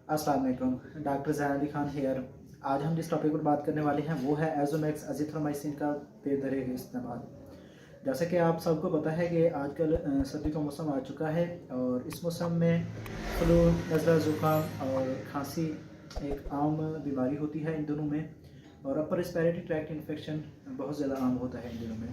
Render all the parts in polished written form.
अस्सलाम वालेकुम। डॉक्टर ज़ैन अली खान हेयर। आज हम जिस टॉपिक पर बात करने वाले हैं वो है एजोमैक्स अज़िथ्रोमाइसिन का बेदरेग इस्तेमाल। जैसा कि आप सबको पता है कि आजकल सर्दी का मौसम आ चुका है और इस मौसम में फ्लू, नज़ला, ज़ुकाम और खांसी एक आम बीमारी होती है इन दिनों में। और अपर रेस्पिरेटरी ट्रैक्ट इन्फेक्शन बहुत ज़्यादा आम होता है इन दिनों में।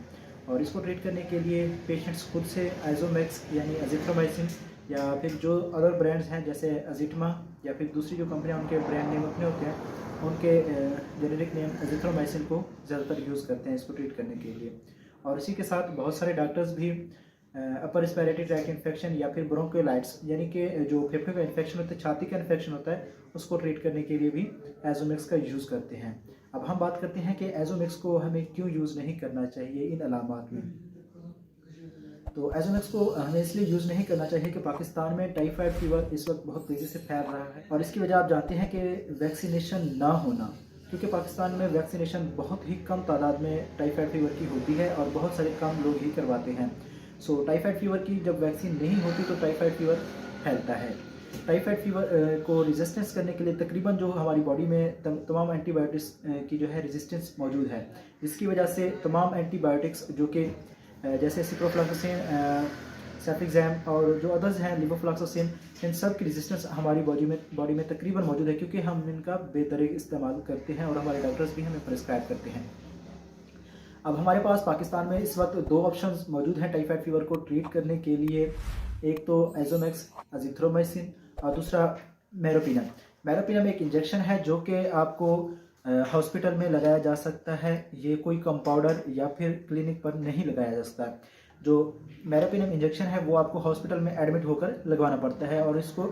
और इसको ट्रीट करने के लिए पेशेंट्स खुद से एजोमैक्स यानी अज़िथ्रोमाइसिन या फिर जो अदर ब्रांड्स हैं जैसे अजिटमा या फिर दूसरी जो कंपनियां उनके ब्रांड नेम अपने होते हैं उनके जेनेरिक नेम अजिथ्रोमाइसिन को ज़्यादातर यूज़ करते हैं इसको ट्रीट करने के लिए। और इसी के साथ बहुत सारे डॉक्टर्स भी अपर रेस्पिरेटरी ट्रैक्ट इन्फेक्शन या फिर ब्रोंकोलाइटिस यानी कि जो फेफड़े का इन्फेक्शन होता है, छाती का इन्फेक्शन होता है, उसको ट्रीट करने के लिए भी एजोमैक्स का यूज़ करते हैं। अब हम बात करते हैं कि एजोमैक्स को हमें क्यों यूज़ नहीं करना चाहिए इन अलामात में। तो एजोमैक्स को हमें इसलिए यूज़ नहीं करना चाहिए कि पाकिस्तान में टाइफाइड फीवर इस वक्त बहुत तेज़ी से फैल रहा है और इसकी वजह आप जानते हैं कि वैक्सीनेशन ना होना, क्योंकि पाकिस्तान में वैक्सीनेशन बहुत ही कम तादाद में टाइफाइड फीवर की होती है और बहुत सारे कम लोग ही करवाते हैं। सो टाइफाइड फीवर की जब वैक्सीन नहीं होती तो टाइफाइड फीवर फैलता है। टाइफाइड फीवर को रेजिस्टेंस करने के लिए तकरीबन जो हमारी बॉडी में तमाम एंटीबायोटिक्स की जो है रेजिस्टेंस मौजूद है, जिसकी वजह से तमाम एंटीबायोटिक्स जो कि जैसे सिप्रोफ्लॉक्सासिन, सेफ्ट्रिक्सैम और जो अदर्स हैं लिवोफ्लॉक्सासिन, इन सब की रेजिस्टेंस हमारी बॉडी में तकरीबन मौजूद है, क्योंकि हम इनका बेतरीक इस्तेमाल करते हैं और हमारे डॉक्टर्स भी हमें प्रिस्क्राइब करते हैं। अब हमारे पास पाकिस्तान में इस वक्त दो ऑप्शंस मौजूद हैं टाइफाइड फीवर को ट्रीट करने के लिए। एक तो एजोमैक्स अज़िथ्रोमाइसिन और दूसरा मेरोपिनम। मेरोपिनम एक इंजेक्शन है जो कि आपको हॉस्पिटल में लगाया जा सकता है, ये कोई कंपाउंडर या फिर क्लिनिक पर नहीं लगाया जा सकता। जो मेरोपिनम इंजेक्शन है वो आपको हॉस्पिटल में एडमिट होकर लगवाना पड़ता है और इसको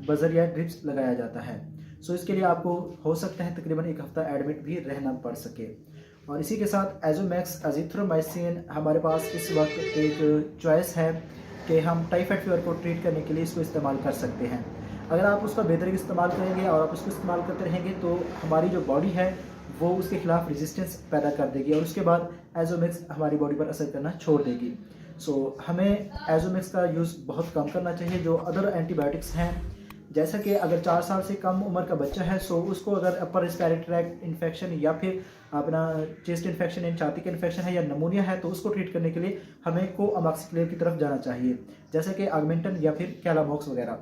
बजरिया ड्रिप्स लगाया जाता है। सो इसके लिए आपको हो सकता है तकरीबन एक हफ्ता एडमिट भी रहना पड़ सके। और इसी के साथ एजोमैक्स अज़िथ्रोमाइसिन हमारे पास इस वक्त एक चॉइस है कि हम टाइफाइड फीवर को ट्रीट करने के लिए इसको इस्तेमाल कर सकते हैं। अगर आप उसका बेहतरीन इस्तेमाल करेंगे और आप उसको इस्तेमाल करते रहेंगे तो हमारी जो बॉडी है वो उसके खिलाफ रेजिस्टेंस पैदा कर देगी और उसके बाद एजोमैक्स हमारी बॉडी पर असर करना छोड़ देगी। सो हमें एजोमैक्स का यूज़ बहुत कम करना चाहिए। जो अदर एंटीबायोटिक्स हैं, जैसा कि अगर 4 साल से कम उम्र का बच्चा है सो उसको अगर अपर रेस्पिरेटरी ट्रैक्ट इन्फेक्शन या फिर अपना चेस्ट इन्फेक्शन या छाती का इन्फेक्शन है या नमूनिया है तो उसको ट्रीट करने के लिए हमें को अमॉक्सिक्लियर की तरफ जाना चाहिए, जैसे कि ऑगमेंटन या फिर कैलामॉक्स वगैरह।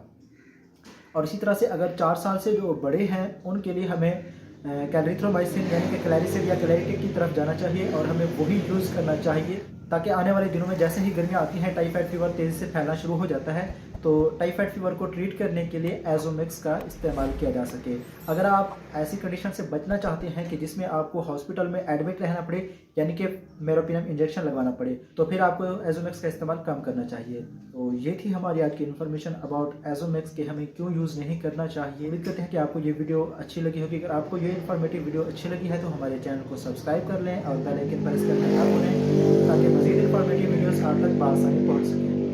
और इसी तरह से अगर 4 साल से जो बड़े हैं उनके लिए हमें कैलरिथ्रोमाइसिन यानी कि क्लैरिसिब या क्लैरिटिक की तरफ जाना चाहिए और हमें वही यूज़ करना चाहिए, ताकि आने वाले दिनों में जैसे ही गर्मियाँ आती हैं टाइफाइड फीवर तेज़ी से फैलना शुरू हो जाता है तो टाइफाइड फीवर को ट्रीट करने के लिए एजोमैक्स का इस्तेमाल किया जा सके। अगर आप ऐसी कंडीशन से बचना चाहते हैं कि जिसमें आपको हॉस्पिटल में एडमिट रहना पड़े यानी कि मेरोपिनम इंजेक्शन लगवाना पड़े तो फिर आपको एजोमैक्स का इस्तेमाल कम करना चाहिए। तो ये थी हमारी आज की इन्फॉर्मेशन अबाउट एजोमैक्स के हमें क्यों यूज़ नहीं करना चाहिए। उम्मीद करते हैं कि आपको ये वीडियो अच्छी लगी होगी। अगर आपको ये इन्फॉर्मेटिव वीडियो अच्छी लगी है तो हमारे चैनल को सब्सक्राइब कर लें और बेल आइकन प्रेस करना ना भूलें ताकि मज़ीद इन्फॉर्मेटिव वीडियोज़ आप तक बआसानी पहुँच सकें।